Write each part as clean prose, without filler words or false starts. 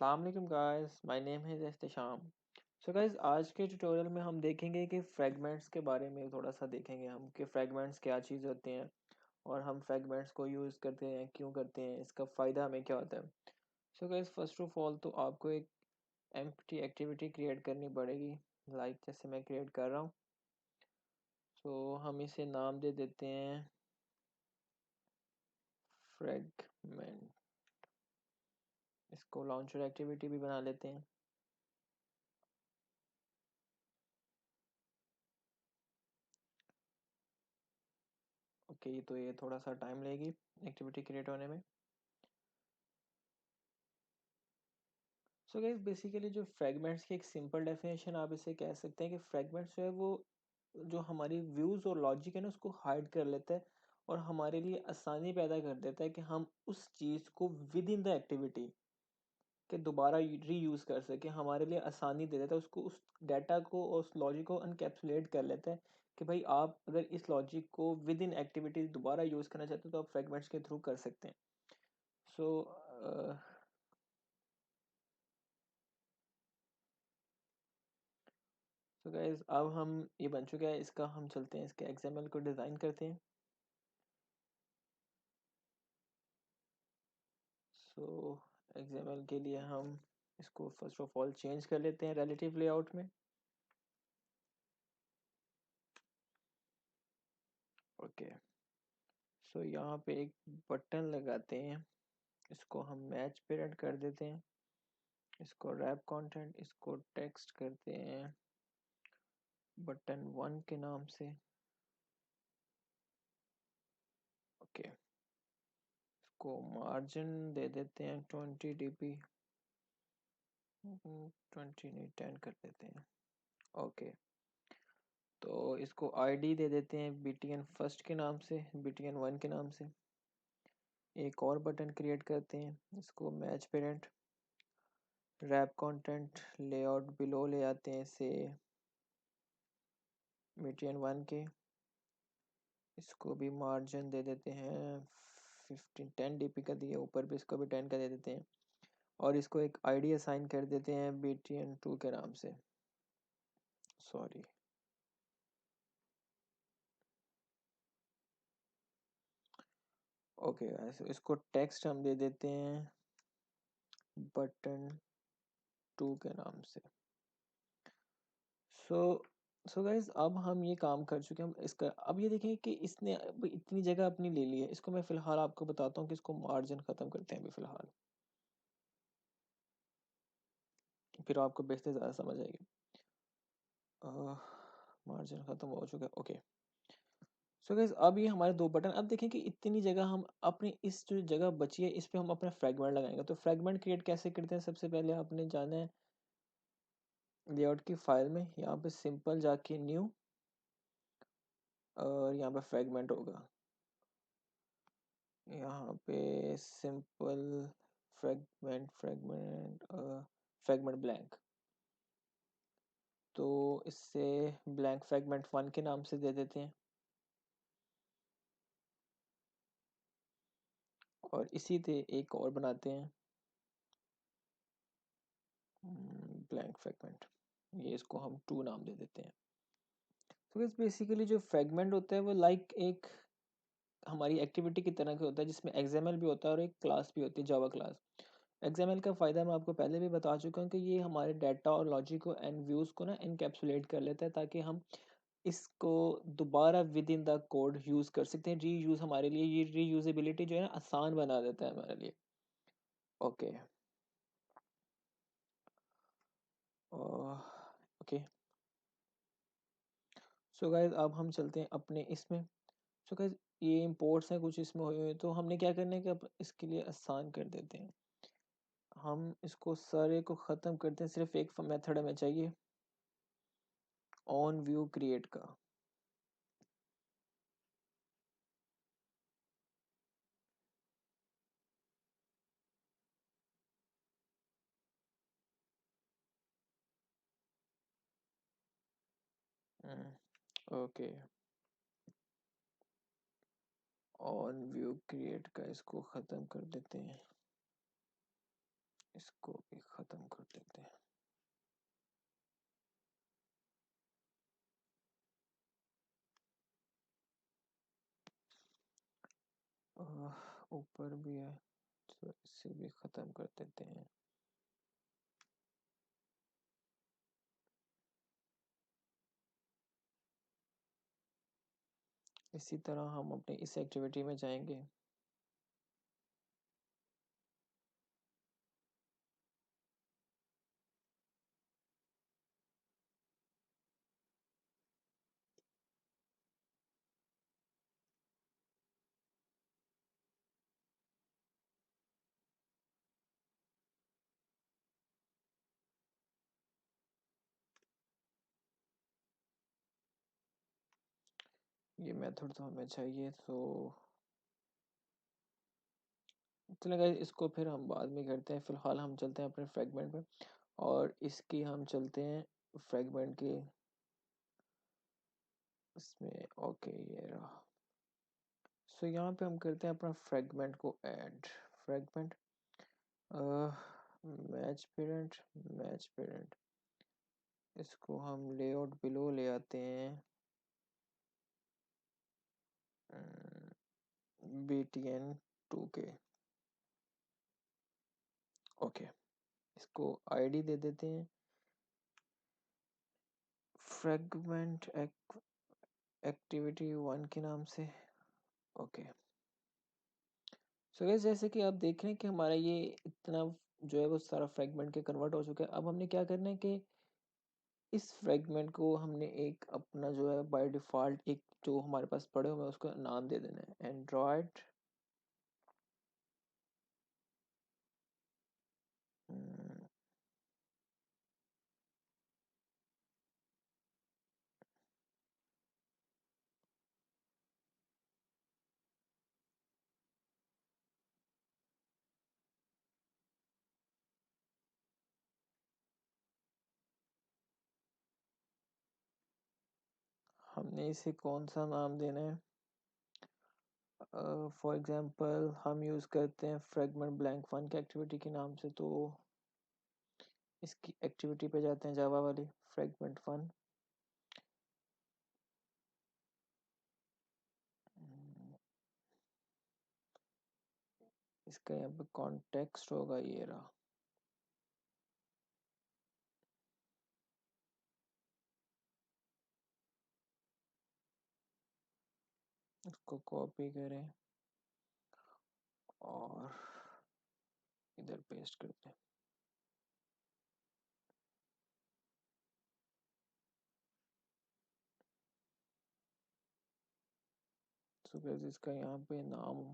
अस्सलाम वालेकुम guys, my name है इhtisham। सो गाइस, आज के ट्यूटोरियल में हम देखेंगे कि फ्रैगमेंट्स के बारे में थोड़ा सा देखेंगे हम कि फ्रैगमेंट्स क्या चीज़ होते हैं और हम फ्रैगमेंट्स को यूज़ करते हैं, क्यों करते हैं, इसका फ़ायदा हमें क्या होता है। So guys, first of all तो आपको एक एम्प्टी एक्टिविटी क्रिएट करनी पड़ेगी, लाइक जैसे मैं क्रिएट कर रहा हूँ। सो हम इसे नाम दे देते हैं फ्रैगमेंट। इसको लॉन्चर एक्टिविटी भी बना लेते हैं। ओके, तो ये थोड़ा सा टाइम लेगी एक्टिविटी क्रिएट होने में। सो गाइस, बेसिकली जो फ्रैगमेंट्स की एक सिंपल डेफिनेशन आप इसे कह सकते हैं कि फ्रैगमेंट्स जो है वो जो हमारी व्यूज़ और लॉजिक है ना उसको हाइड कर लेता है और हमारे लिए आसानी पैदा कर देता है कि हम उस चीज़ को विद इन द एक्टिविटी के दोबारा रीयूज़ कर सकें। हमारे लिए आसानी दे देता है, उसको उस डाटा को और उस लॉजिक को अनकैप्सुलेट कर लेता है कि भाई आप अगर इस लॉजिक को विद इन एक्टिविटी दोबारा यूज़ करना चाहते हो तो आप फ्रैगमेंट्स के थ्रू कर सकते हैं। सो तो गाइज अब हम ये बन चुका है, इसका हम चलते हैं इसके एक्सएमएल को डिज़ाइन करते हैं। सो एक्सएमएल के लिए हम इसको फर्स्ट ऑफ ऑल चेंज कर लेते हैं रिलेटिव लेआउट में। ओके, सो यहाँ पे एक बटन लगाते हैं, इसको हम मैच पेरेंट कर देते हैं, इसको रैप कंटेंट, इसको टेक्स्ट करते हैं बटन 1 के नाम से। ओके, इसको मार्जिन दे देते हैं 20 dp, 20 नहीं 10 कर देते हैं। ओके, तो इसको आईडी दे देते हैं btn फर्स्ट के नाम से, btn 1 के नाम से। एक और बटन क्रिएट करते हैं, इसको match parent, wrap content layout below ले आते हैं इसे btn 1 के। इसको भी मार्जिन दे देते हैं 10 dp का दिया, ऊपर भी इसको भी 10 का दे देते हैं और इसको एक आईडी असाइन कर देते हैं btn 2 के नाम से। सॉरी, ओके, इसको टेक्स्ट हम दे देते हैं बटन 2 के नाम से। सो सो गाइज, अब हम ये काम कर चुके हैं। हम इसका अब ये देखें कि इसने अब इतनी जगह अपनी ले ली है। इसको मैं फिलहाल आपको बताता हूँ कि इसको मार्जिन ख़त्म करते हैं अभी फ़िलहाल, फिर आपको बेहतर ज़्यादा समझ आएगी। मार्जिन ख़त्म हो चुका है। ओके, सो गाइज, अब ये हमारे दो बटन। अब देखें कि इतनी जगह हम अपनी इस जो जगह बची है इस पे हम अपना फ्रैगमेंट लगाएंगे। तो फ्रैगमेंट क्रिएट कैसे करते हैं, सबसे पहले आपने जाना है लेआउट की फाइल में, यहाँ पे सिंपल जाके न्यू और यहाँ पे फ्रैगमेंट होगा, यहाँ पे सिंपल फ्रैगमेंट फ्रैगमेंट ब्लैंक। तो इससे ब्लैंक फ्रैगमेंट 1 के नाम से दे देते हैं और इसी से एक और बनाते हैं ब्लैंक फ्रैगमेंट, ये इसको हम 2 नाम दे देते हैं। तो इस बेसिकली जो फ्रैगमेंट होता है वो लाइक एक हमारी एक्टिविटी की तरह का होता है, जिसमें एक्सएमएल भी होता है और एक क्लास भी होती है, जावा क्लास। एक्सएमएल का फ़ायदा मैं आपको पहले भी बता चुका हूँ कि ये हमारे डाटा और लॉजिक को एंड व्यूज़ को ना इनकैप्सुलेट कर लेता है ताकि हम इसको दोबारा with in the code use कर सकते हैं। रीयूज़ हमारे लिए ये रीयूजेबिलिटी जो है ना आसान बना देता है हमारे लिए। ओके, ओके, सो गाइस, अब हम चलते हैं अपने इसमें। सो गाइस, ये इंपोर्ट्स हैं कुछ इसमें हुए हुए, तो हमने क्या करना है कि अब इसके लिए आसान कर देते हैं। हम इसको सारे को ख़त्म करते हैं, सिर्फ एक मेथड हमें चाहिए ऑन व्यू क्रिएट का। ओके, ऑन व्यू क्रिएट का इसको ख़त्म कर देते हैं। इसको भी खत्म कर देते हैं। ऊपर भी है तो इसे भी खत्म कर देते हैं। इसी तरह हम अपनी इस एक्टिविटी में जाएंगे। ये मेथड तो हमें चाहिए, तो चलेगा, इसको फिर हम बाद में करते हैं। फिलहाल हम चलते हैं अपने फ्रेगमेंट पे, और इसकी हम चलते हैं फ्रेगमेंट के इसमें। ओके, ये रहा। सो यहाँ पे हम करते हैं अपना फ्रेगमेंट को ऐड। फ्रेगमेंट मैच पेरेंट, इसको हम लेआउट बिलो ले आते हैं btn2 के। ओके, इसको आईडी दे देते हैं फ्रेगमेंट एक्टिविटी 1 के नाम से। ओके, सो गाइस जैसे कि आप देख रहे हैं कि हमारा ये इतना जो है वो सारा फ्रेगमेंट के कन्वर्ट हो चुका है। अब हमने क्या करना है कि इस फ्रेगमेंट को हमने एक अपना जो है बाय डिफॉल्ट एक जो हमारे पास पड़े हुए उसको नाम दे देना है एंड्रॉयड हमने इसे कौन सा नाम देना है। फॉर एग्जांपल हम यूज़ करते हैं फ्रेगमेंट ब्लैंक फन के एक्टिविटी के नाम से, तो इसकी एक्टिविटी पे जाते हैं जावा वाली फ्रेगमेंट फन। इसका यहाँ पे कॉन्टेक्स्ट होगा ये रहा। इसको कॉपी करें और इधर पेस्ट करते हैं। सो गाइस इसका यहाँ पे नाम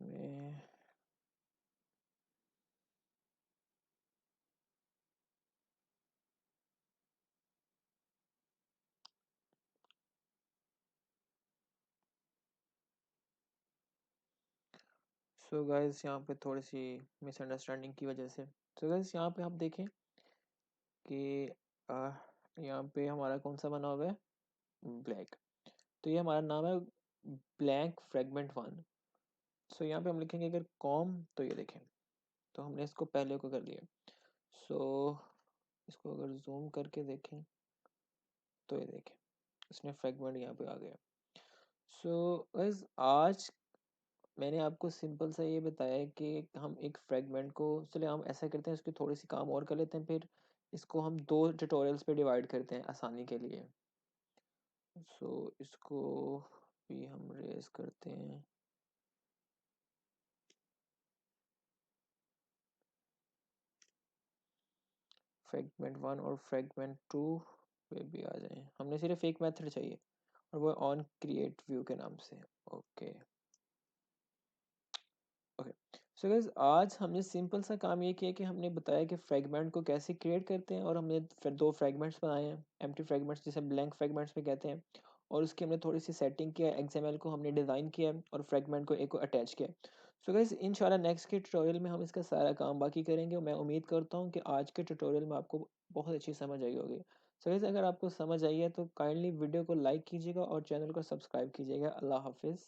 इसमें सो गाइस यहाँ पे थोड़ी सी मिसअंडरस्टैंडिंग की वजह से, सो गाइस यहाँ पे आप देखें कि यहाँ पे हमारा कौन सा बना हुआ है ब्लैक, तो ये हमारा नाम है ब्लैंक फ्रेगमेंट 1। सो यहाँ पे हम लिखेंगे अगर कॉम, तो ये देखें, तो हमने इसको पहले को कर लिया। सो इसको अगर जूम करके देखें तो ये देखें इसने फ्रेगमेंट यहाँ पे आ गया। सो गाइस आज मैंने आपको सिंपल सा ये बताया है कि हम एक फ्रेगमेंट को, चलिए हम ऐसा करते हैं इसकी थोड़ी सी काम और कर लेते हैं, फिर इसको हम 2 ट्यूटोरियल्स पे डिवाइड करते हैं आसानी के लिए। सो इसको भी हम रेस करते हैं। फ्रेगमेंट 1 और फ्रेगमेंट 2 पे भी आ जाए, हमने सिर्फ एक मेथड चाहिए और वो ऑन क्रिएट व्यू के नाम से। ओके ओके, सो गाइस आज हमने सिंपल सा काम ये किया कि हमने बताया कि फ्रेगमेंट को कैसे क्रिएट करते हैं, और हमने फिर 2 फ्रेगमेंट्स बनाए हैं एम्प्टी फ्रेगमेंट्स जिसे ब्लैंक फ्रेगमेंट्स भी कहते हैं, और उसकी हमने थोड़ी सी सेटिंग किया है, XML को हमने डिज़ाइन किया है और फ्रेगमेंट को एक को अटैच किया है। सो गाइस इंशाल्लाह नेक्स्ट के ट्यूटोरियल में हम इसका सारा काम बाकी करेंगे। मैं उम्मीद करता हूँ कि आज के ट्यूटोरियल में आपको बहुत अच्छी समझ आई होगी। सो गाइस अगर आपको समझ आई है तो काइंडली वीडियो को लाइक कीजिएगा और चैनल को सब्सक्राइब कीजिएगा। अल्लाह हाफिज़।